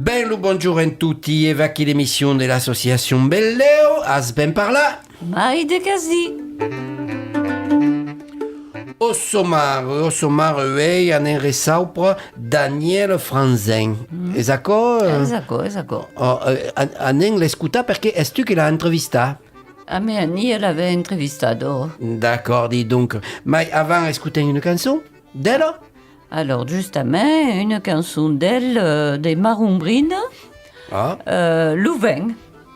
Ben lo buongiorno a tutti e va qui l'émission de l'association Belleo, as ben par là. Mai de casi. Au sommar, an enresaupra Daniel Franzen. Esako? Esatto. An l'escuta perché è tu che l'ha intervista? A me Annie l'avait intervistado. D'accord, dis donc. Mais avant, écouter une chanson? D'elle? Alors, justement, une chanson d'elle, des Marumbrines, Louvain.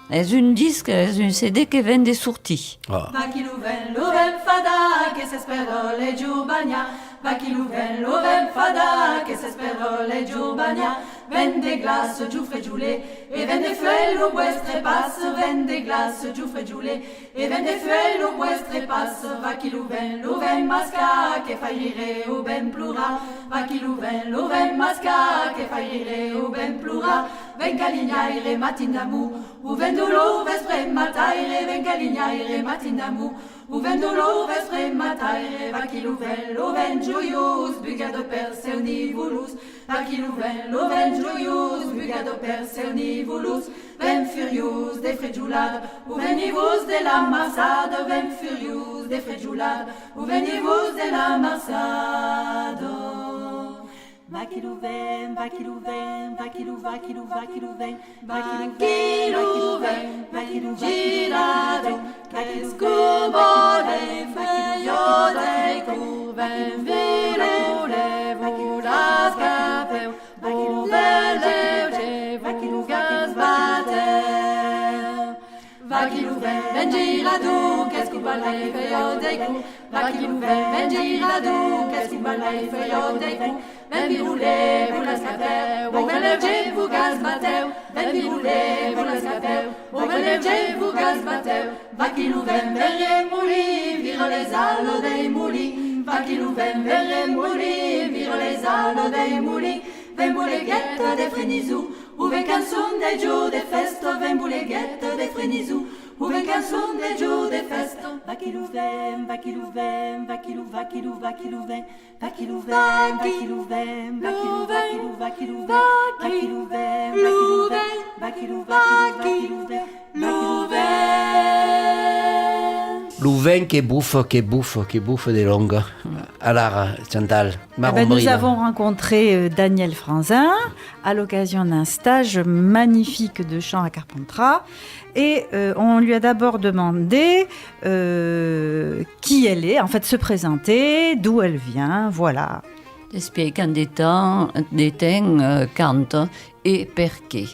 C'est un disque, c'est un CD qui vient des sorties. Ah. Va chi Louvain fada, che se spero le giubagna. Va chi Louvain fada, che se spero le giubagna. Vende glace, giuffre giulé, e vende fuello vuestre passe. Vende glace, giuffre giulé, e vende fuello vuestre passe. Va chi Louvain masca, che fa rire o ben plura. Va chi Louvain masca, che fa rire o ben plura. Venga lignaire matindamu, u vendulo vespre mataire. Venga lignaire matindamu, u vendulo vespre mataire. Va chi Louvain gioius, bugado per se univulus. Va chi Louvain gioius, bugado per se univulus. Ven furious de fregiulade, u venivus de la marsade. Ven furious de fregiulade, u venivus de la marsade. Va chi Louvain, va chi Louvain, va chi Louvain, va chi Louvain, va chi Louvain, va chi Louvain, girado, va chi scubode, va chi iode, curven virule, va chi lascapeu, va chi Louvain, va chi Louvain bateu. Va chi Louvain, girado, che scubale feio dei cu. Va chi Louvain, girado, che scubale feio dei cu. Ben virule, vous la scapeu, o velerge, vous gaz bateu. Ben virule, vous la scapeu, o velerge, vous gaz bateu. Va chi Louvain, verre mouli, vire les alo dei muli. Va chi Louvain, verre mouli, vire les alo dei muli. Ven bouleguette de frenizou, ou ven canson de giù de festo. Ven bouleguette de frenizou, ou ven canson de giù de festo. Va chi Louvain, va chi Louvain, va chi Louvain, va chi Louvain, va chi Louvain, va chi Louvain, va chi Louvain, va chi Louvain, va chi Louvain, va chi Louvain, va chi Louvain, Louvain qui bouffe des longues. Alors, Chantal, Nous avons rencontré Daniel Franzen à l'occasion d'un stage magnifique de chant à Carpentras et on lui a d'abord demandé qui elle est, en fait se présenter, d'où elle vient, voilà. Spiegano des temps, canta e perché.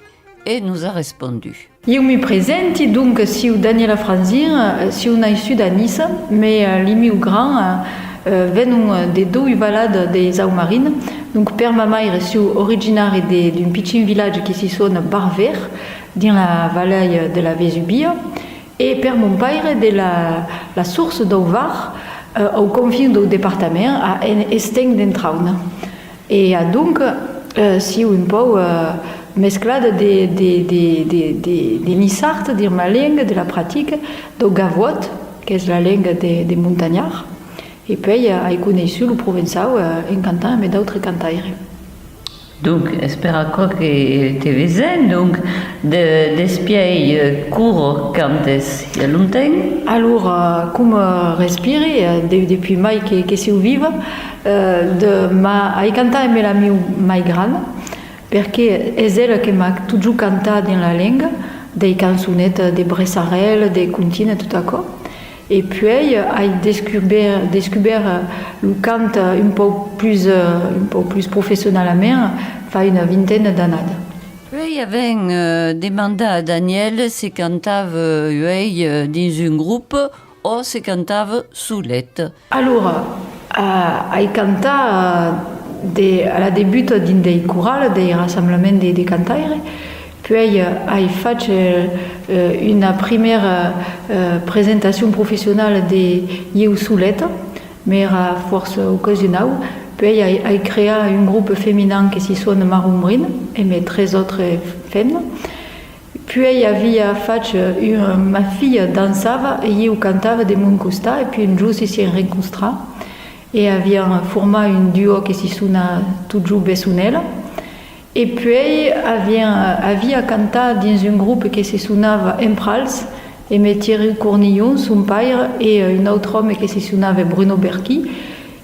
E nous a rispondu. Io mi presenti, donc, siu Daniela Franzen, siu naissuda a Nice, mais li miu gran venu de doi valade de Saumarine. Donc, per mama era siu originari d'un piccin village qui si son Barver, dans la vallée de la Vesubia, et per mon père de la source d'Auvar, au confin du département, à Esteng d'Entraun. Et donc, siu un peu mesclade de nissart, de ma langue, de la pratique, do gavot, qui est la langue des montagnards, et puis j'ai connu le provençal en cantant, mais d'autres cantaires. Donc, espera que te vesen, donc, despiei cours cantes il y a longtemps. Alors, comme respirer, depuis mai que si vive, ai cantat me la miu mai gran, perché è elle che m'a toujours cantat dans la langue, des canzonettes de Bressarel, des comptines, tout à coup. Et puis, j'ai découvert le cant un peu plus professionnellement, il y a une vingtaine d'années. Puis, il y avait demandé à Daniel si cantava dans un groupe ou si cantava soulette. Alors, j'ai canté à la début d'un des chorales, des rassemblements des cantaires. Puis, j'ai fait une première présentation professionnelle de Yeu Soulette, mais à force occasionnelle. Puis, j'ai créé un groupe féminin qui s'y sonne Marumbrine, et mes 13 autres femmes. Puis, il y avait ma fille dansava et Yeu cantava de mon costa, et puis un jour, s'y rencontré. Et avait formé un duo qui s'y sonne toujours Bessunel. Et puis, havia cantat dans un groupe qui se sonava Emprals, et Thierry Cournillon, son père, et un autre homme qui se sonava Bruno Berchi,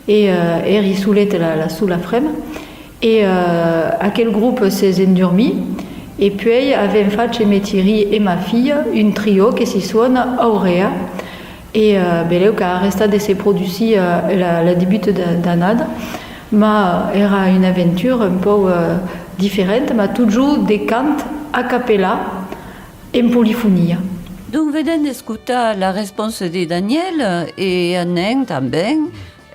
et eri soulet la soula frem. Et aquel groupe s'est endormi, et puis avait fait chez Thierry et ma fille un trio qui se sonne Aurea, et beleu qui a resté de ses produits la début d'année, mais era une aventure un peu différente, mais toujours des cants a cappella en polyphonie. Donc, vedem escutar la réponse de Daniel et anem també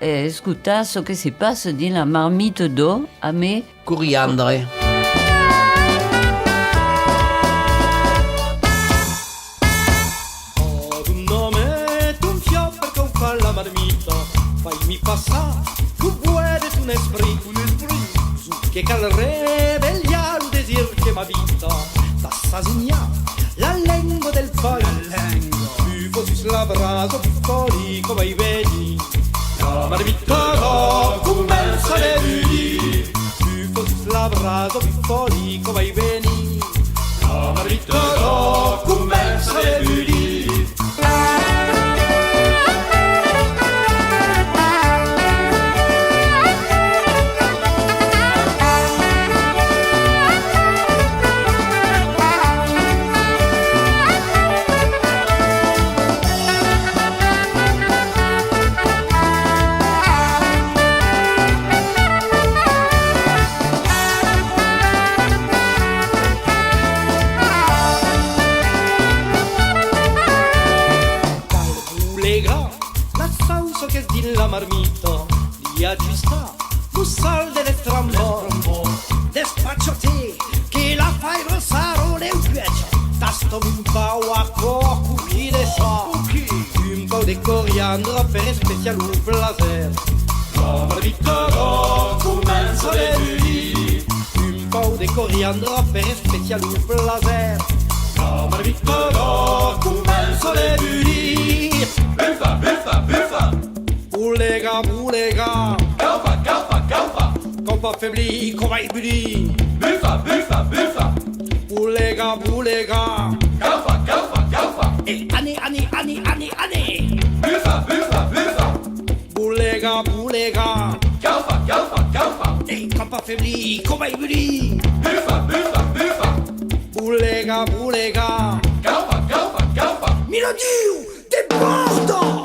escutar ce que se passe dans la marmite d'eau avec Coriandre. Un nome, un fior perché un fa la marmita, fai-mi passar, tu vuoi un esprit, su che cal rebelliar un desir che m'abita, t'assasignar la lingua del paese, più fossi la brasa, più fuori come i vedi, la marmita no, commence le vedi, più fossi la brasa, più fuori come i vedi, la marmita no, commence le vedi. La marmita, lì ci sta, tu sal delle trambombo, despacciati, che la fai rossaro nel piaccio, tasto un po' a cuoco, chi ne so, un po' di coriandolo per special un placer, la marmita no, commence le vedi, un po' di coriandolo per special un placer, la marmita no, commence le vedi, buffa, buffa, buffa. Boulega, boulega, Calfa, calfa, calfa, compa affaibli, compa ébuli. Buffa, buffa, buffa, Boulega, boulega, Calfa, calfa, calfa, et année, année, année, année, année. Buffa, buffa, buffa, Boulega, boulega, Calfa, calfa, calfa, et compa affaibli, compa ébuli. Buffa, buffa, buffa, Boulega, boulega, Calfa, calfa, calfa. Miladiu, déportant.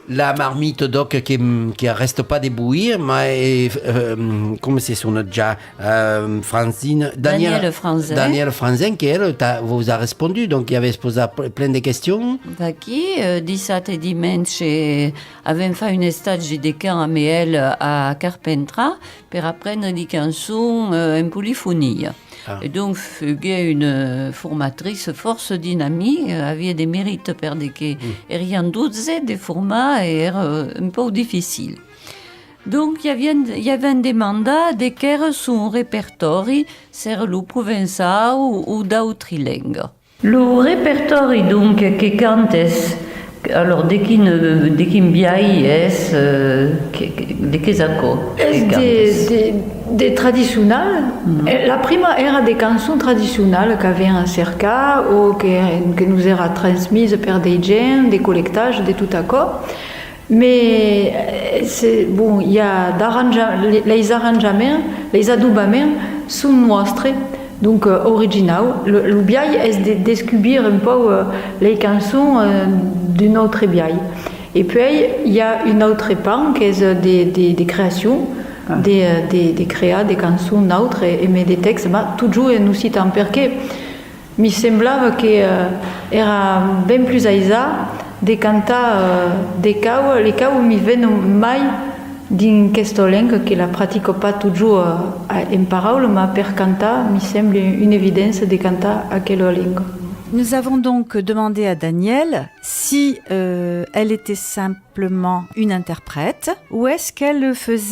La marmite d'oc qui reste pas débouillir, mais comme c'est son déjà Francine, Daniel Franzin. Daniel Franzin qui elle vous a répondu, donc il avait posé plein de questions. Qui, 17 et dimanche, avait fait une stage de camp à Méel à Carpentras pour apprendre des chansons en polyphonie. Ah. Et donc, Fuguet, une formatrice force dynamique, avait des mérites per de que rien d'autre des formats et un peu difficile. Donc, il y avait un demanda d'écrire son répertoire sur le provençal ou d'autres langues. Le répertoire donc que cantes Alors, de quin biai es de que saco? Des tradicionals. La prima era des cançons tradicionales qu'havien cercat ou que nous era transmises per des gens, des collectages, de tout accord. Mais bon, il y a les arrangements, les adobaments sont nostres, donc originaux. Le biai est de descubrir un peu les chansons d'une autre biai. Et puis il y a une autre pan qui est des créations, des créas, des chansons autres et mais des textes, mais toujours nous citant parce que mi semblava que era bien plus aisa de cantar les cau mi venu mai din questo langue que la pratico pas toujours en parole, mais per cantar mi semble une évidence de cantar aquella langue. Nous avons donc demandé à Danielle si elle était simplement une interprète ou est-ce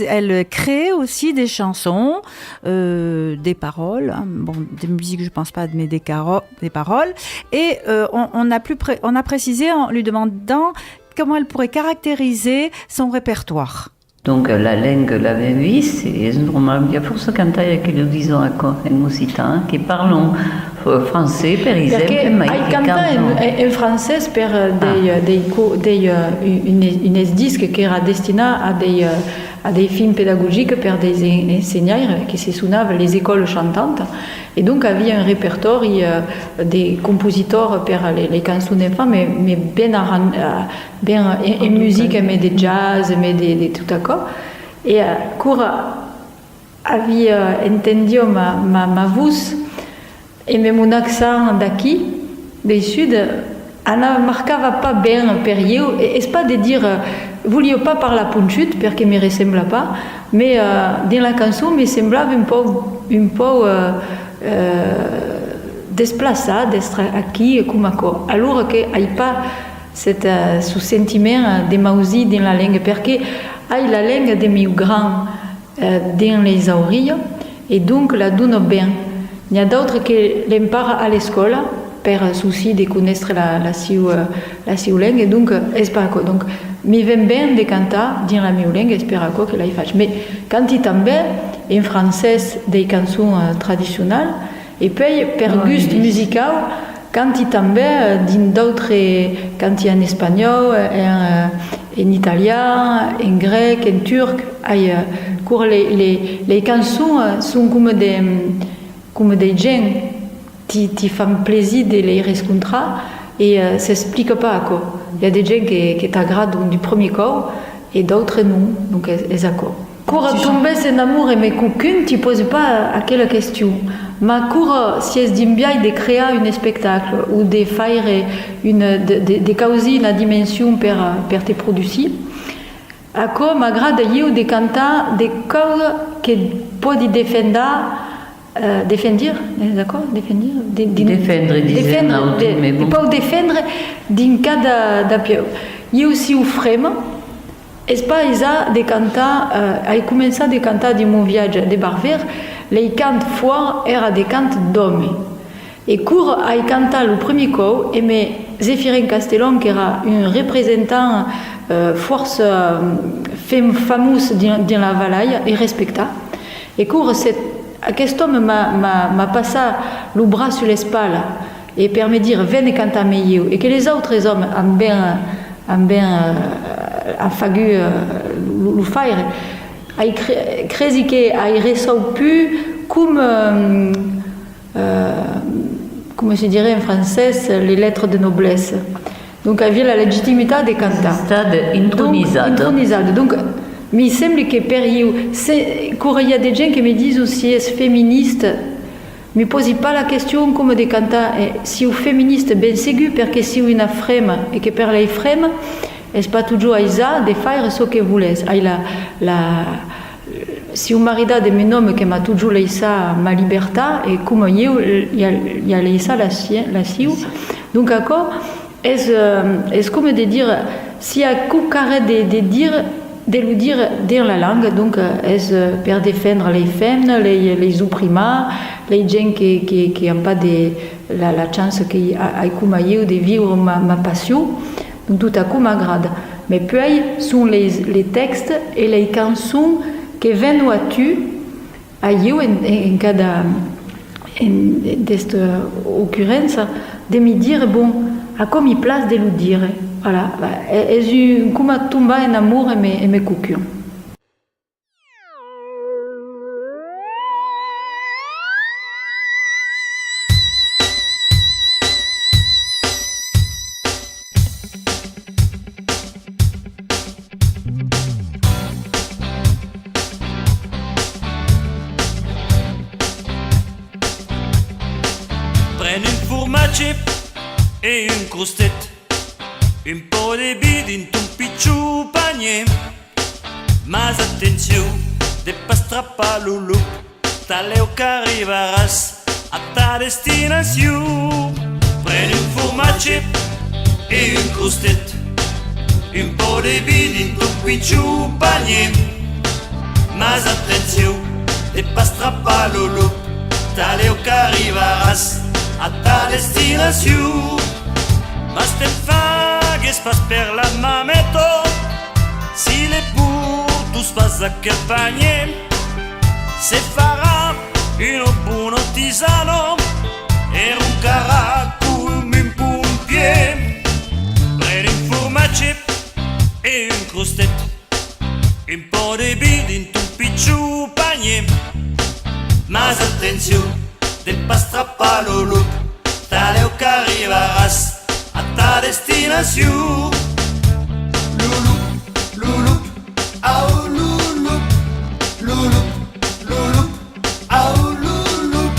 elle créait aussi des chansons, des paroles, hein, bon, des musiques je pense pas, mais des paroles. Et on a précisé en lui demandant comment elle pourrait caractériser son répertoire. Donc la langue l'avem vist, és normal, hi ha força cantaires que lo diuen en occitan, que parlent français, per exemple, mais qui cantent en français per un disque qui era destinat a des films pédagogiques per des enseignants qui se sonaven les écoles chantantes. Et donc, il y avait un répertoire des compositeurs pour les chansons d'enfants, mais bien en musique, mais des jazz, mais des tout à coup. Et quand j'avais entendu ma voix et même mon accent d'acquis, du sud, on ne marquava pas bien période. Et c'est pas de dire, vous ne vouliez pas parler à punchute, parce que ne me ressemble pas, mais dans la chanson, me semblait un peu déplacé, d'être acquis comme quoi. Alors qu'il n'y a pas ce sentiment de mausie dans la langue, parce que la langue de mes grands dans les oreilles, et donc la donne bien. Il y a d'autres qui l'emparent à l'école, per souci de connaître la siu langue, et donc espère que donc mi vient bien de cantar dans la mia langue, espère que la fasse. Mais quand il tombe en français des chansons traditionnelles, et puis per gust musical, quand il tombe dans d'autres, quand il y a en espagnol, en italien, en grec, en turc, les chansons sont comme des gens qui font plaisir de les rencontrer et ça ne s'explique pas quoi. Il y a des gens qui t'agradent du premier corps et d'autres non, donc les accords. Pour tomber en amour et mais qu'aucune, tu ne poses pas à quelle question. Mais pour si es d'imbiaï de créer un spectacle ou de faire de causer une dimension per tes produits, à quoi m'agrade de canter des choses que peuvent défendre. Défendre, d'accord? Défendre, mais bon. Pas défendre d'un cas d'appui. Il y a aussi au frame. Est-ce pas ça de canter? A commencé à canter de mon voyage de Barver. Les cantes forts étaient des cantes d'hommes. Et court à canter le premier coup, et mais Zéphirin Castellon, qui era un représentant force fameuse dans la Valaille et respectable. Et court cet homme m'a passé le bras sur l'espace et permet de dire venez canter meilleur et que les autres hommes ont bien fagu le faire. Il crée qu'il ne ressort plus comme je dirais en français les lettres de noblesse. Donc il y a la légitimité de canter. Stade intronisado. Donc mais il semble que quand il y a des gens qui me disent aussi est féministe, ne me posez pas la question comme de canter si vous féministe bien ségur parce que si vous une femme et que per les femmes est pas toujours aisa de faire ce que vous voulez. Si vous mariez de mon homme qui m'a toujours laissé ma liberté et comme il y a laissé la sienne. Donc encore est-ce comme de dire s'il y a coup carré de dire de lui dire dans la langue, donc est-ce pour défendre les femmes, les opprimés, les gens qui n'ont pas la chance de vivre ma passion. Donc tout à coup m'agrade. Mais puis sont les textes et les chansons qui viennent à tu, à io en cada cette occurrence, de me dire bon, à quoi il place de le dire. Voilà, et comme tomba en amour et mes coquillons. Prendo un formaggi e un crustet, un po' di vidi in un picciu panier. Mas attenzione, de pas strappare l'ulu, taleo che arriveras a ta destinazione. Prendo un formaggi e un crustet, un po' di vidi in un picciu panier. Mas attenzione, de pas strappare l'ulu, taleo che arriveras a ta destinazione. Mas te fagues pas per la mameto, si le pour tous pas accompagner, se farà un buon tisano e un come un pompier. Prende un formaggi e un crustet, un po' di vidi in un picciu panier. Mas attenzione, de pas strappare l'ulu, taleo che arriveras a ta destinazione. Lulu, lulu, au lulu, lulu, lulu, au lulu.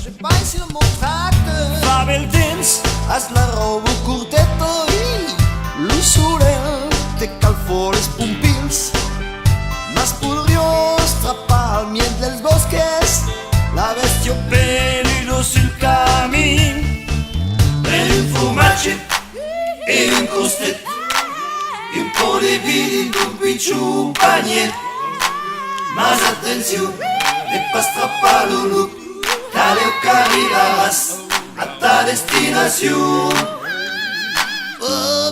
Je passe sur mon tracteur, Fa bel temps, as la roba curtetto, lo sole te calfo les pumpils, mas podrio strappar al miel dels bosques, la bestia peludo sul cammin. Prende un formaggi e un crustet, un po' di vidi in un picciu panier. Mas attenzione, ne pas strappare l'ulu, taleo che arriveras a ta destinazione. Oh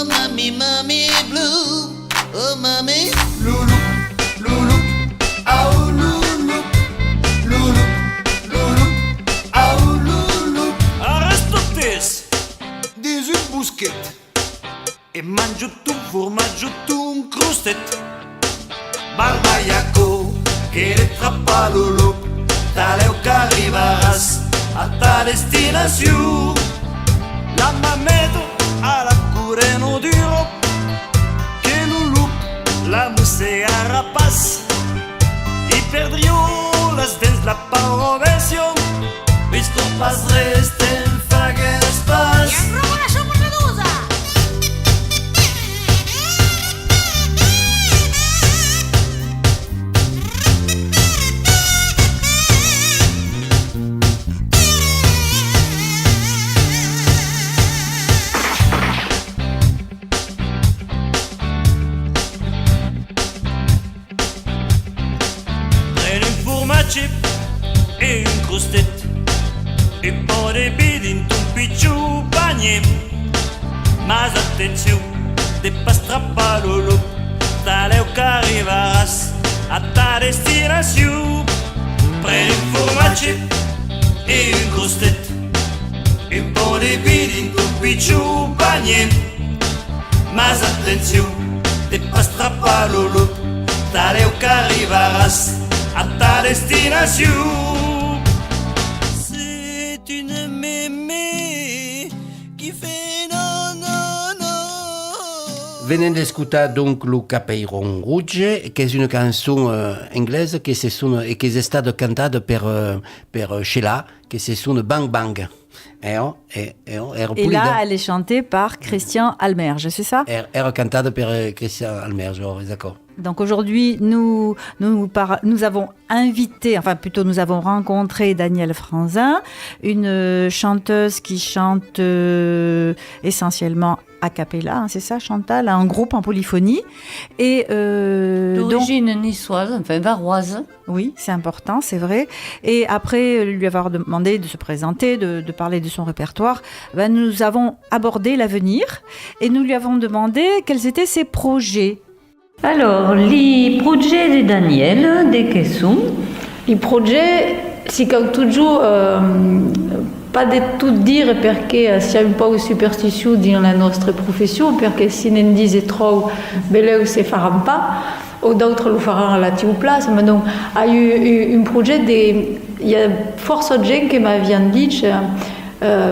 mami, mami blue, oh mami, lulu, lulu, au lulu, lulu, lulu, au lulu. Aristotes, Dis une bousquette, e mangio tu formaggio tu un crustet. Barbaiaco, che le trappa l'ulu, taleo che arriveras a ta destinazione. La mameto alla cureno duro, che lulu la musea rapaz, y perdió las dents la parovención, visto pas resten fagues pas. Prendo un formaggi e un crustet, un po' di vidi in un picciu panier. Mas attenzione, de pas strappare l'ulu, taleo che arriveras a ta destinazione. Prendo un formaggi e un crustet, un po' di vidi in un picciu panier. Mas attenzione, de pas strappare l'ulu, taleo che arriveras a ta destinazione. C'est une mémé qui fait non, non, non. Venez d'escutar donc le Capeiron Rouge, qui est une chanson anglaise qui est stata cantata per Sheila, qui se sonne Bang Bang. Et là, elle est chantée par Christian Almerge, c'est ça? Era cantata per Christian Almerge, d'accord. Donc aujourd'hui, nous avons invité, enfin plutôt nous avons rencontré Danielle Franzin, une chanteuse qui chante essentiellement a cappella, hein, c'est ça Chantal, un groupe en polyphonie. Et d'origine niçoise, enfin varoise. Oui, c'est important, c'est vrai. Et après lui avoir demandé de se présenter, de parler de son répertoire, nous avons abordé l'avenir et nous lui avons demandé quels étaient ses projets. Alors, i progetti di Daniel, de che sono? I progetti si cal toujours pas de tout dire perché siamo un po' superstitieux nella nostra professione, perché se ne dice troppo, beleu se faran pas, ou d'autres lo faran à la tiu place. Mais donc, il y a un projet il y a forza gente che mi avevano detto,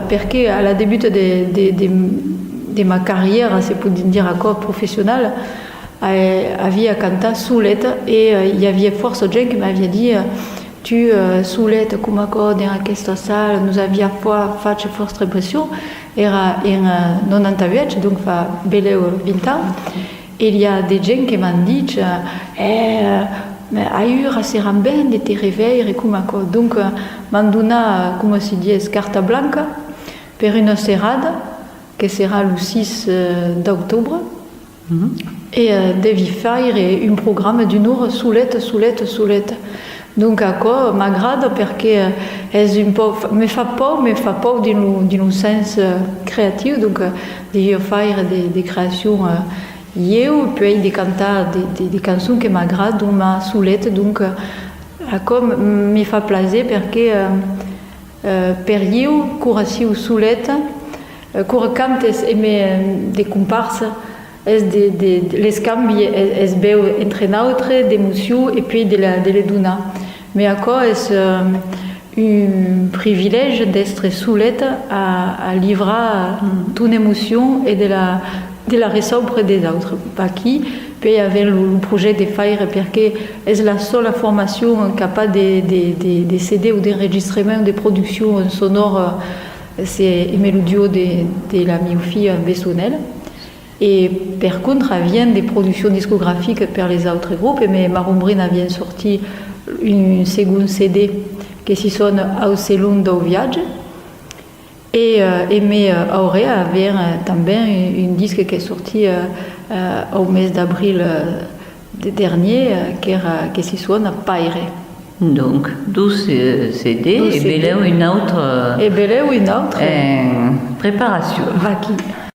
perché alla début de ma carrière, se può dire encore professionnelle, havia cantat Soulette e il y avait forza gente che mi aveva detto tu Soulette come accordi in questa sala, nous avia fatto forza impression, era in 98, donc fa belle 20 ans, e il y a des gens qui m'ont dit mais ailleurs seran ben de te réveiller come accordi, donc m'han donné, come si dit, carte blanca per una serrada che sarà le 6 d'octobre. Et devi faire un programme d'une heure Soulette. Donc à quoi m'agrada perché è un po' mi fa peur in un sens creatif, donc devi fare des créations io, puis de cantar des cançons che m'agradano, ma Soulette, donc à quoi mi fa plaisir perché per io curassi Soulette cantes e des comparses. Les scambi es veu entre nosaltres d'émotions et puis de les donar. Mais encore est un privilège d'être Soulette à livrer toute émotion et de la résoudre des autres. Pas qui puis il y avait le projet de faire parce que c'est la seule formation capable de CD ou d'enregistrement de production sonore, c'est le duo de la mia fille Bessonnel. Et par contre, vient des productions discographiques par les autres groupes, mais Marumbrina vient sorti une seconde CD qui s'y sonne Au Selon do Viage. Et Aurea avait também un disque qui est sorti au mois d'avril dernier, qui s'y sonne Paire. Donc, 12 CD et beleu une autre. Et beleu une autre. Préparation. Vaki.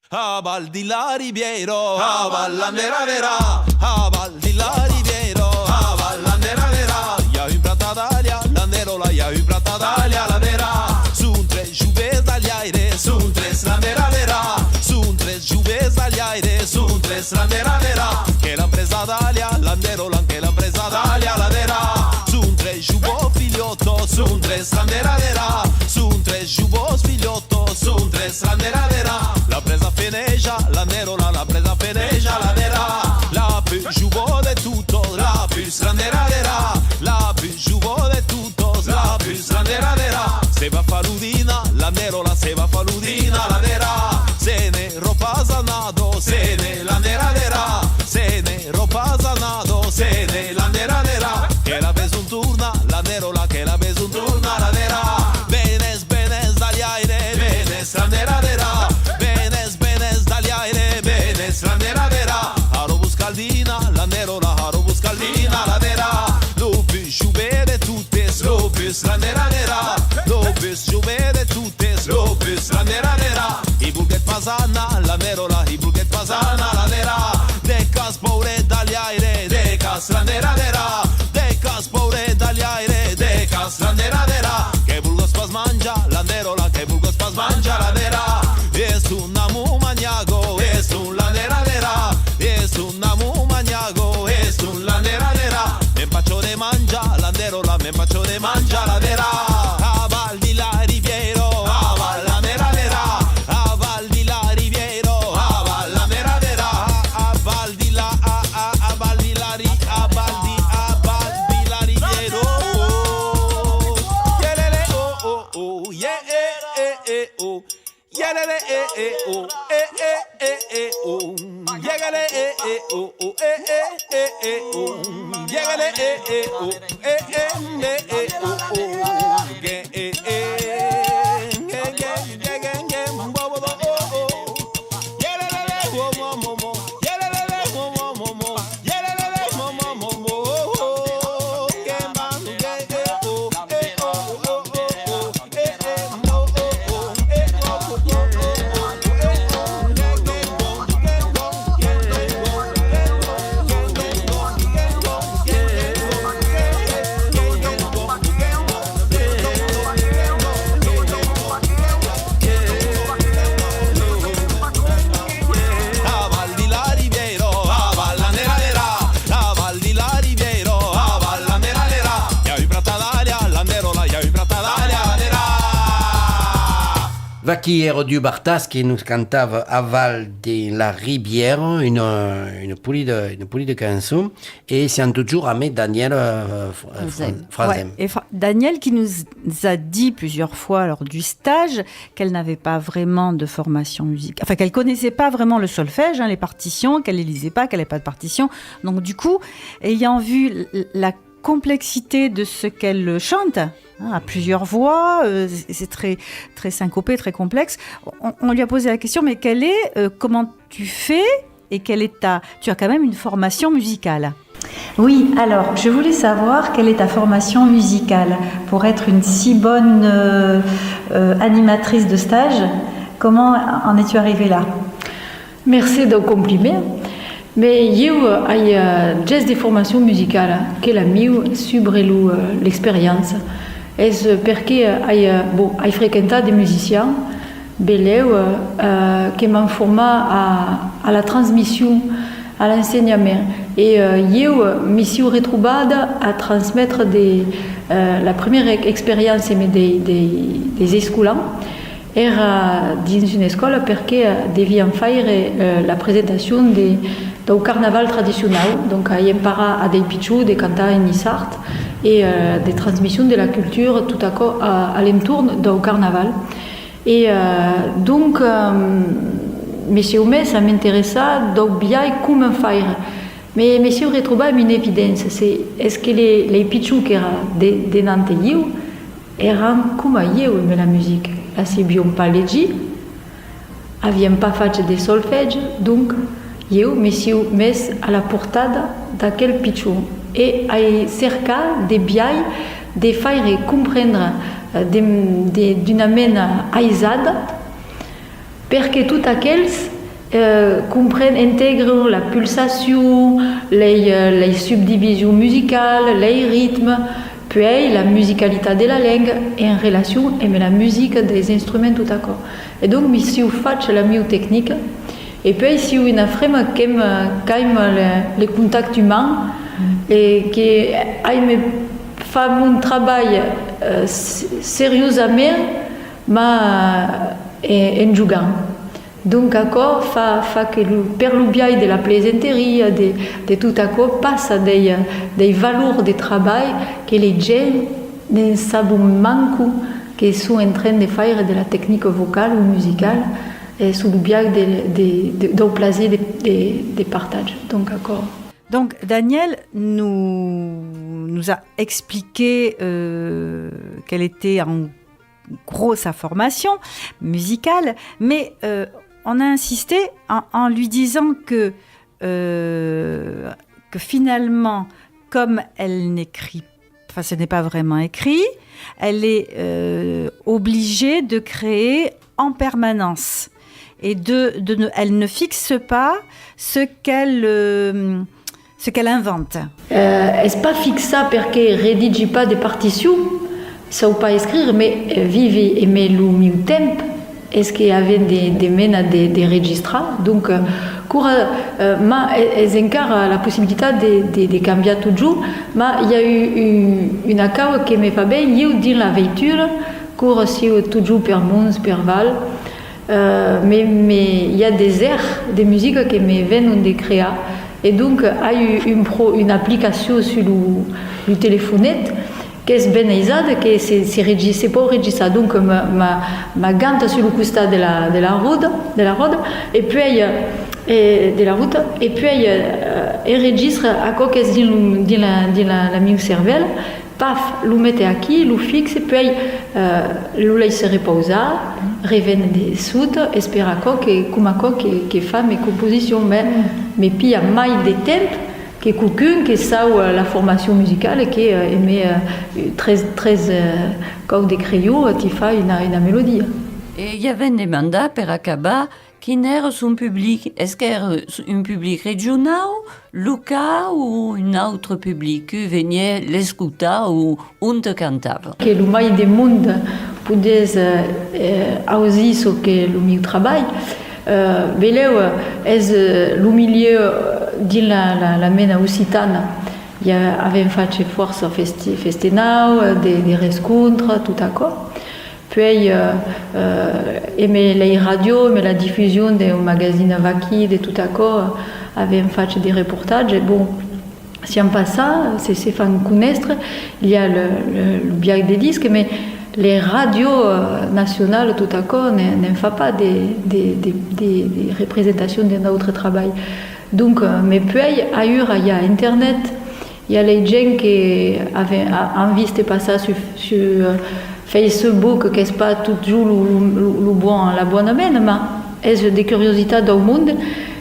A Val di la Riviero, a Val Nera Vera, a Val di la Riviero, a Val Nera Vera. Ja un prata d'Alia, la Nerola, ja un prata d'Alia, la Vera. Sun tres juves dagli aire, sun tres la Nera Vera. Sun tres juves dagli aire, sun tres la Nera Vera. Che l'han presa d'Alia, la Nerola, che l'han presa d'Alia, la Vera. Sun tres juvo figliotto, sun tres la Nera Vera. Sun tres juvos figliotto, sun tres la Nera Vera. La presa feneja, la Nerola, la presa feneja, la Nera. La più juvo de tutto, la più strandera Nera. La più juvo de tutto, la più strandera Nera. Se va faludina, la Nerola, se va faludina, la Nera. Se ne ropa zanado, se ne la Nera Nera. Se ne ropa zanado, se ne la Nera Nera. Che la besunturna, la Nerola, che la besunturna, la Nera. Benes, benes dagli aire, benes, la Nera Nera. La Nera Nera, Arobus Caldina, la Nerola, Arobus Caldina, la Nera. Lupus giuvede tuttes, Lupus, la Nera Nera. Lupus giuvede tuttes, Lupus, la Nera Nera. I Bulghet Pasana, la Nerola, i Bulghet Pasana, la Nera. Decas paure dagli aire, decas la Nera Nera. Decas paure dagli aire, decas la Nera Nera. Che Bulgos pas mangia, la Nerola, che Bulgos pas mangia, la Nera. Es un amu maniago, es un la Nera Nera. Es un amu maniago, es un la Nera Nera. Me faccio de mangia, la Nerola, me faccio de mangia, la Nera. A Val di la Riviero, a Val la Nera Nera. A Val di la Riviero, a Val la Nera Nera. A Val di la, a Val di la a Val di la Riviero. Yeah, oh, oh, oh, yeah, oh. Yagale oh oh Yagale oh oh Yagale oh Vaquiero du Bartas qui nous cantava Aval de la Rivière, une poulie de chansons, et c'est toujours avec Daniel Franzen. Et Daniel qui nous a dit plusieurs fois lors du stage qu'elle n'avait pas vraiment de formation musicale, enfin qu'elle connaissait pas vraiment le solfège, les partitions, qu'elle les lisait pas, qu'elle n'avait pas de partition. Donc du coup, ayant vu la complexité de ce qu'elle chante, à plusieurs voix, c'est très, très syncopé, très complexe. On lui a posé la question, mais comment tu fais et tu as quand même une formation musicale. Oui, alors je voulais savoir quelle est ta formation musicale pour être une si bonne animatrice de stage. Comment en es-tu arrivée là? Merci del compliment. Mais io ai già di formazione musicale che la mia sobre l'esperienza. Es perché hai frequentato dei musiciens beleu che m'han format à la transmission, à l'enseignement. Et io mi sono ritrovata a trasmettere la prima esperienza des escolans era dins una escola perché deviam fare la presentazione del carnaval tradicional, donc a imparar a dei picciu de cantar in Isart et des transmissions de la culture tout à l'entourn del carnaval. Et donc monsieur Mes m'intéressa d'obviare come fare. Mais monsieur retrouva une évidence, est-ce que les picciu che era de Nantes io eran come io me la musique. Là, si abbiamo pas leggi, abbiamo pas fatto de solfeggio, donc io mi sono messa alla portata da quel picciu e ai cercato di fare comprendere d'una mena aisada perché tutti aquells intègrent la pulsation, les subdivisions musicales, les rythmes, puis la musicalité de la langue en relation avec la musique des instruments tout à coup. Et donc, je suis fait la mia technique. Et puis, je suis une femme qui aime le contact humain et qui aime faire mon travail sérieusement, mais en jouant. Donc, encore, fa que per le biais de la plaisanterie, de tout à coup, passe des valeurs de travail que les gens ne savent manco qu'ils sont en train de faire de la technique vocale ou musicale et sous le biais de plaisir de partage. Donc, encore. Donc, Daniel nous a expliqué quelle était en gros sa formation musicale, mais on a insisté en lui disant que finalement, comme elle n'écrit, enfin ce n'est pas vraiment écrit, elle est obligée de créer en permanence et elle ne fixe pas ce qu'elle invente. Est-ce pas fixé parce qu'elle ne rédige pas des partitions, ça ne veut pas écrire, mais vive et met le même temps. Est-ce qu'il y avait des registres? Donc, elles incarnent la possibilité de changer toujours. Mais il y a eu une accord qui me fait bien. Il y a eu la voiture, cours toujours per Mons, per Val. Mais il y a des airs de musique qui me viennent de créer. Et donc, il y a eu une application sur le téléphonette qu'est beneixada, que c'est pas registra. Donc ma gante sur le costat de la route, et puis de la route, et puis elle registre à quoi qu'est dit la mieux cervelle. Paf, lo mette aquí, lo fixe, puis lo laisse reposa, revienne de sud, espera que fa mes compositions. Mais puis il y a mai de temps que quelqu'un qui sait la formation musicale, qui aimait très quand des crayons, tu fais une mélodie. Et il y avait des mandats pour acabar qui n'était son public. Est-ce qu'il y avait un public régional, local ou un autre public qui venait l'écouter ou on te cantava? Que le mai du monde pouvait aussi ce que le milieu travail. Beleu est le milieu de la mena occitane. Il y avait fait force festinau, des rencontres, tout à quoi. Puis, aimait les radios, mais la diffusion des magazines Vaki, de tout à quoi, avait fait des reportages. Et bon, si on passe ça, c'est fait connaître. Il y a le biais des disques, mais les radios nationales, tout à quoi, ne font pas des représentations de notre travail. Donc, mais puis, ailleurs, il y a Internet, il y a les gens qui avaient envie de passer sur Facebook, qui n'est pas toujours la bonne amène, mais c'est des curiosités dans le monde.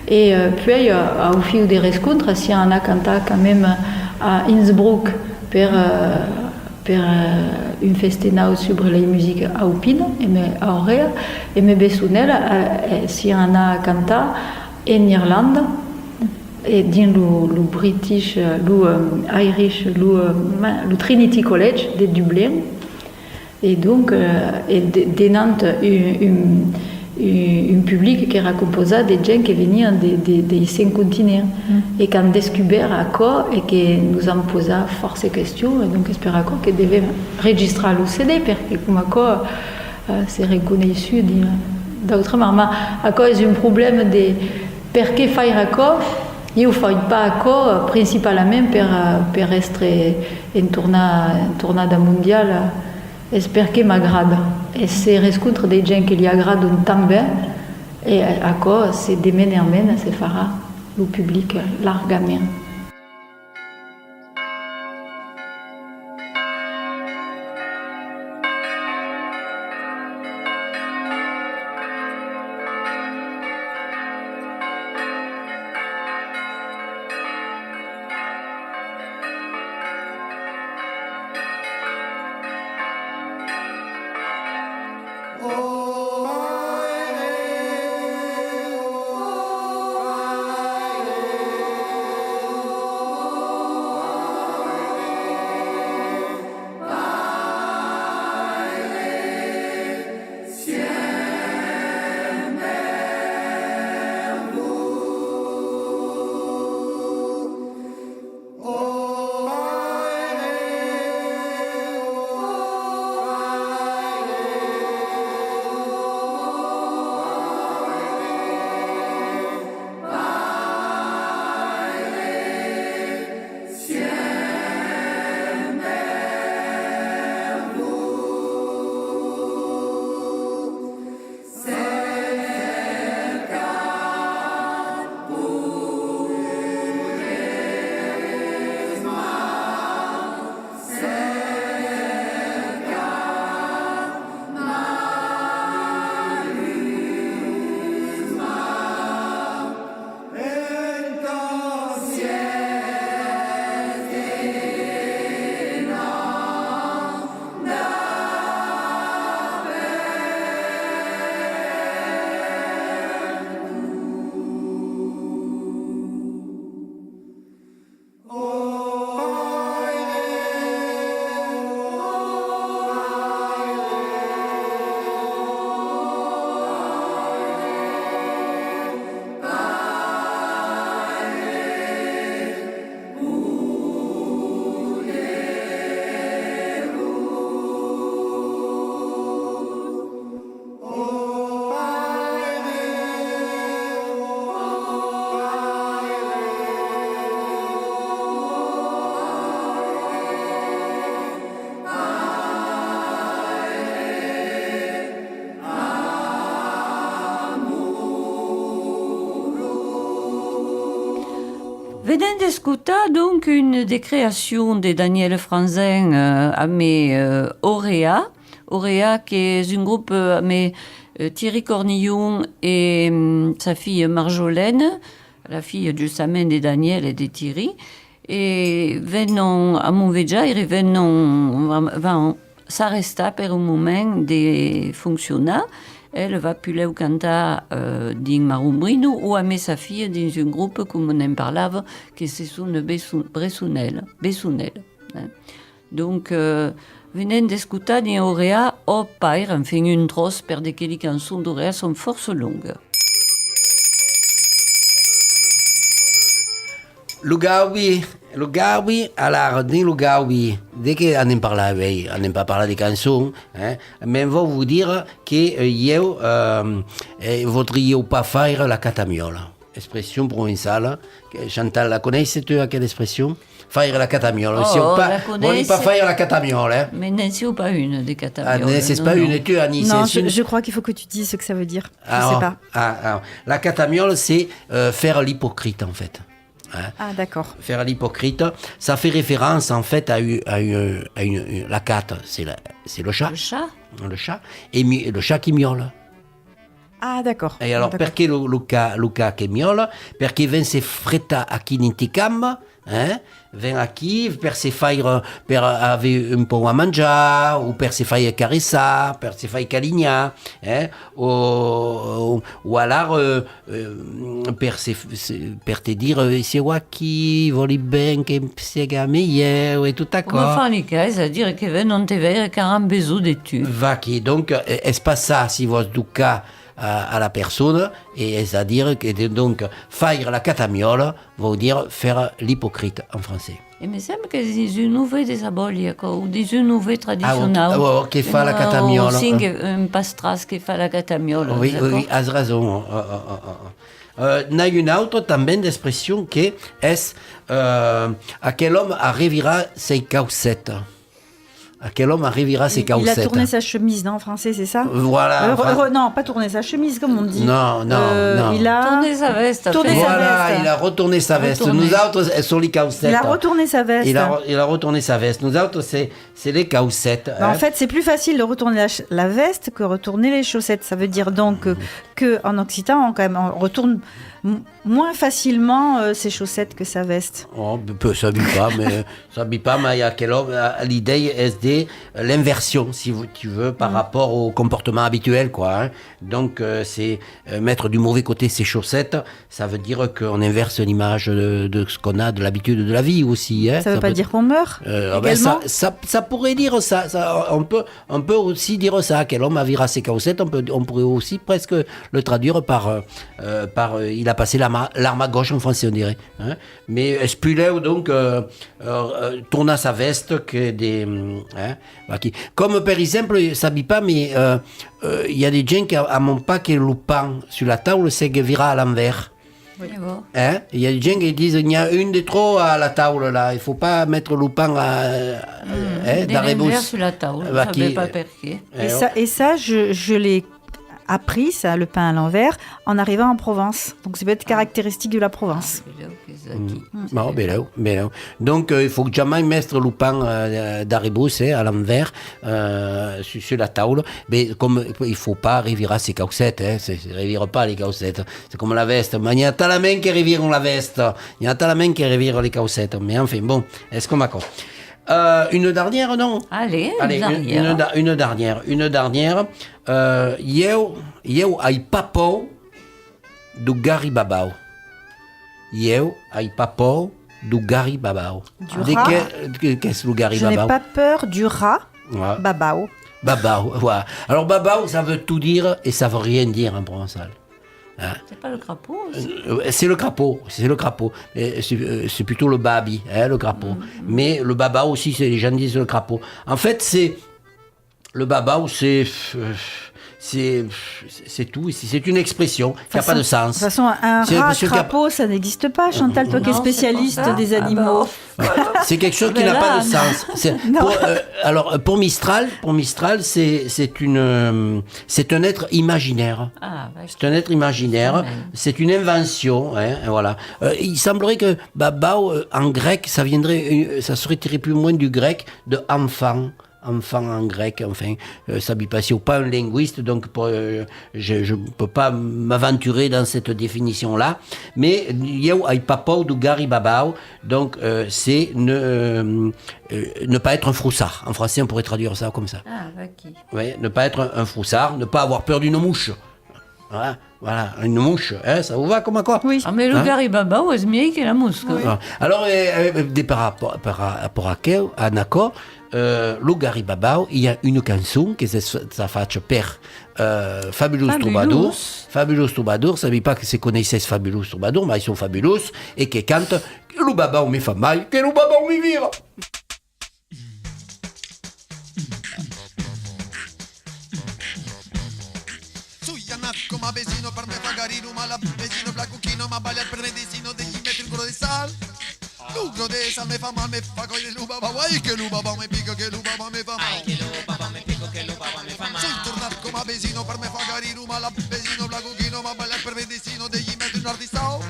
Et puis, au fil des rencontres, si on a canté quand même à Innsbruck pour une festina sur les musiques alpines, à Auréa, et mais Bessonel, si on a canté en Irlande, et dans le British, le Irish, le Trinity College de Dublin. Et donc, de Nantes, un public qui era composé de gens qui venaient des 5 continents et qui ont découvert à quoi et qui nous ont posé force questions. Et donc, j'espère qu'ils devaient enregistrer le CD parce que, comme à quoi, c'est reconnu d'autres manières. Mais à quoi c'est un problème de pourquoi faire à quoi. Il ne faut pas à quoi, principalement pour rester en tournada mondiale. J'espère que m'agrade. Et c'est rencontre des gens qui lui agradent tant bien. Et à quoi c'est de mener en main, c'est fera le public largement. Venez d'escutar donc une des créations de Daniel Franzin Auréa. Auréa qui est un groupe avec Thierry Cornillon et sa fille Marjolaine, la fille justament de Daniel et de Thierry. Et venons a Montvegia, et van s'arrêter per un moment de fonctionner. Elle va puler cantar din Marumbrino ou avec sa fille dans un groupe, comme on en parlava, qui se sonne Bessonel. Hein. Donc, venant d'escutar din Auréa, au pair, enfin une trosse per de quelles chansons d'Auréa sont force longues. Lugawi, alors, dans Lugawi, dès qu'on en parle avec, on n'aime pas parler des chansons, hein, mais on va vous dire que voudriez pas faire la catamiola. Expression provençale. Chantal, la connaissez-tu à quelle expression? Faire la catamiola. On ne dit pas faire la catamiola. Hein. Mais n'en sais pas une des catamioles. Ah, c'est pas une, tu as Non, je crois qu'il faut que tu dises ce que ça veut dire. Je sais pas. La catamiole, c'est faire l'hypocrite, en fait. Hein. Ah, d'accord. Faire l'hypocrite, ça fait référence en fait à la cate, c'est le chat. Le chat. Le chat. Et le chat qui miaule. Ah, d'accord. Et alors, perché Luca che miaule? Perché vien se fretta a chi ninti camba, vien a chi per se faire per avere un po' a mangiare, o per se fare caressare, per se fare calignar, o alors per te dire c'est moi qui voli ben che siega meilleur et tout d'accord. Come fa l'Ica, c'est-à-dire que non te vede qu'un un beso de tu. Va qui donc est pas ça si vous duca à la personne, et c'est-à-dire que donc faire la catamiole veut dire faire l'hypocrite en français. Il me semble que c'est une nouvelle des abolis, ou des une nouvelle traditionnelle. Qui fait la catamiole. Aussi un pastras qui fait la catamiole. Oui, has raison. N'a une autre também d'expression qui est à quel homme arrivera ses causettes. À quel homme arrivera ses causettes. Il a tourné sa chemise, non, en français, c'est ça? Voilà. Non, pas tourné sa chemise, comme on dit. Non. Il a tourné sa veste. Il a retourné sa veste. Nous autres, sur les causettes. Il a retourné sa veste. Il a retourné sa veste. Nous autres, c'est les causettes. En fait, c'est plus facile de retourner la veste que retourner les chaussettes. Ça veut dire donc qu'en Occitan, on retourne moins facilement ses chaussettes que sa veste. Oh, ça ne pas, mais il y a l'idée est de l'inversion, si tu veux, par rapport au comportement habituel, quoi. Hein. Donc, c'est mettre du mauvais côté ses chaussettes, ça veut dire qu'on inverse l'image de ce qu'on a, de l'habitude de la vie aussi. Hein. Ça ne veut pas dire qu'on meurt également. Ça pourrait dire ça. On peut aussi dire ça, quel homme avira ses chaussettes, on pourrait aussi presque le traduire par il a passé l'arme à gauche en français, on dirait. Hein. Mais Spuleu, donc, tourna sa veste que des... Comme par exemple, ça ne pas, mais il y a des gens qui n'ont pas que le pain sur la table, c'est que vira à l'envers. Oui. Bon. Hein? Il y a des gens qui disent il y a une de trop à la table là, il ne faut pas mettre le pain d'arrébus sur la table, ça ne veut pas perquer. Et ça, je l'ai appris, ça, le pain à l'envers, en arrivant en Provence. Donc, ça peut être caractéristique de la Provence. Bon, bien. Donc, il faut jamais mettre le pain d'arrébus à l'envers sur la table. Mais comme il ne faut pas arriver à ces causettes, c'est revire pas les causettes. C'est comme la veste. Mais il y a ta la main qui revire la veste. Il y a ta la main qui revire les causettes. Mais enfin, bon, est-ce qu'on m'accorde? Une dernière, non? Allez, une dernière. Eu ai papo do Gari Babao. Eu ai papo do Gari Babao. Du rat? Qu'est-ce le Gari Babao? Je n'ai pas peur du rat. Ouais. Babao. Babao, voilà. Alors Babao, ça veut tout dire et ça veut rien dire en provençal. Hein? C'est pas le crapaud aussi? C'est le crapaud. C'est plutôt le babi, le crapaud. Mais le baba aussi, les gens disent le crapaud. En fait, le babao, c'est tout. C'est une expression qui n'a pas de De sens. toute façon, un J'ai rat l'impression qu'il y a- crapaud, ça n'existe pas. Chantal, toi qui es Non, c'est spécialiste pas ça. des animaux. C'est quelque chose qui Mais n'a là, pas de non. sens. Alors pour Mistral, c'est un être imaginaire. Ah, bah, C'est un être imaginaire, Quand même. c'est une invention, hein, voilà. Il semblerait que babao en grec, ça serait tiré plus ou moins du grec de enfant en grec, enfin, ça m'y passe pas un linguiste, donc je ne peux pas m'aventurer dans cette définition-là, mais eu ai papau du gari babao, donc c'est ne pas être un froussard. En français, on pourrait traduire ça comme ça. Ah, ok. Ouais, ne pas être un froussard, ne pas avoir peur d'une mouche. Voilà, une mouche, hein, ça vous va comme quoi? Oui. Ah, mais le garibaba, ouais, c'est mieux que la mousse. Voilà. Alors, par rapport à Nako, le Garibabao, il y a une chanson qui ça fait per Fabulous Troubadour. Fabulous Troubadour, ça ne veut pas que c'est connaissez Fabulous Troubadour, mais ils sont fabulous, et qui cantent que le babao me fait mal, que le babao me vire. Nacco ma vesino per me fa carino ma la vesino bla cucchino ma baglia per me desino degli metri un di sal l'ugro de sal me fa mal me fa coi luba ba guai che luba ba me pico che luba ba me fa mal che luba ba me pico che luba ba me fa mal sono tornato ma vesino per me fa carino ma la vesino bla cucchino ma baglia per me desino degli metri un di sal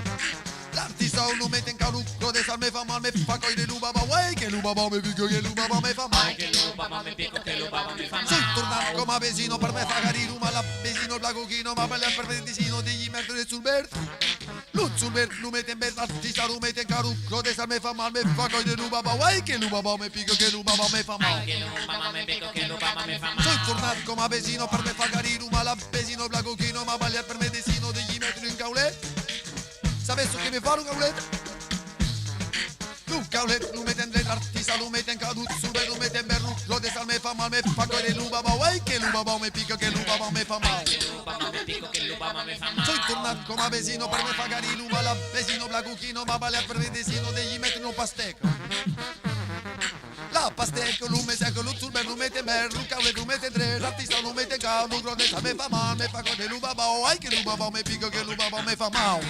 l'artisao non mette in carucco de sal me fa mal me fa coi luba ba guai che luba ba me pico che luba ba me fa mal che luba ba me pico che luba ba me fa mal sono tornato ma vesino per me fa carino ma la vesino bla cucchino ma baglia per me desino degli metri sul verde L'Uzulber, lu mette in bella artista, lu mette in carucco, de sal me fa mal, me fa coi de luba ba guai che luba ba me pico che luba ba me fa mal che luba ba me pico che luba ba me fa mal sono tornato come vesino per me fa carino ma la vesino bla cucchino ma baglia per me desino degli metri in caulet sapessi che mi fa un caulet un caulet lu mette in bella artista, lu mette in carucco, lu mette in berrucco, de sal me fa mal, me fa coi de luba ba guai che luba ba me pico che luba ba me fa mal sono tornato come vesino per me fa carino ma la vesino bla cucchino ma baglia per me desino degli metri un pastecco la pastecco lu me secco lu sul lu mette in berru caulet lu mette in tre l'artista lu mette in carucco lu de sal me fa mal, me fa coi de luba ba guai che luba ba me pico che luba ba me fa mal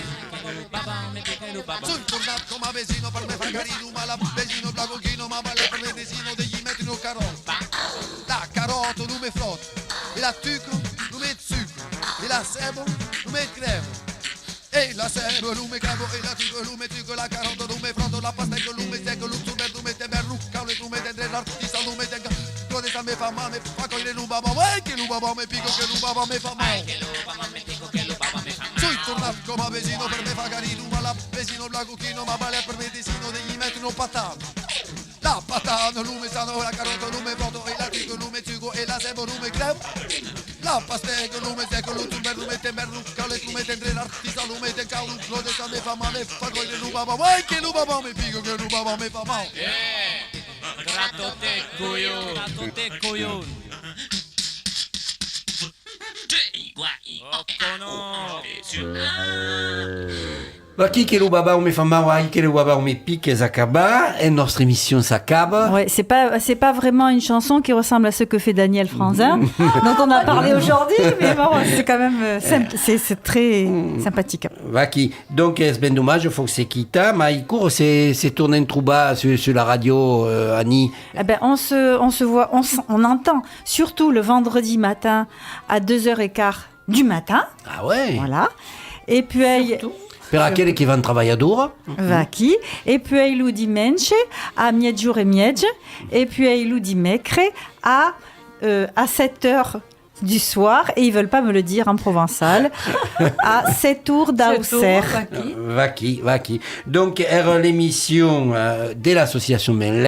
sono tornato come vesino per me fa carino ma la vesino bla cucchino ma baglia per me desino degli metri un carotto la carota lu me frotto e la tucro lu mette sucro e la sebo lu mette crema e la sebo lu me cravo e la tucro lu me tucro la carota lu me frotto la pastecco lu me secco lu sul lu mette berrucca lu mette tre l'artista lu mette con esa me fa mal me fa coi le luba ba che luba ba me pico che luba ba me fa mal che luba ba me pico che luba ba me fa mal sono tornato come vesino per me fa carino ma la vesino bla cucchino ma baglia per me desino degli metri un patata la patata lu me sano la carota lu me frotto e la tucro lu me tucro e la sebo lu me crema la pastecco lu me secco lu sul lu mette berrucca lu mette in tre l'artista lu mette in carucco de sa me fa mal me fa coi le luba ba che luba ba me pico che luba ba me fa mal Ratote coyon. Qui que le baba me fa mal, que le baba me pique, s'acaba, et notre émission s'acaba. Ouais, c'est pas vraiment une chanson qui ressemble à ce que fait Daniel Franzin, dont on a parlé aujourd'hui, mais bon, c'est quand même c'est très sympathique. Vaki. Donc, c'est bien dommage, il faut que c'est quitta. Mais il court, c'est tourné une trouba sur la radio, Annie. Eh ben, on se voit, on entend, surtout le vendredi matin à 2h15 du matin. Ah ouais. Voilà. Et puis, Per aquele che vanno travagliare. Vaki. Et puis, le dimanche à miegiure et miege. Et puis, le dimecre à 7h du soir, et ils veulent pas me le dire en provençal, à 7 tours d'Auxerre. Vaki. Donc, era l'émission de l'association Menle.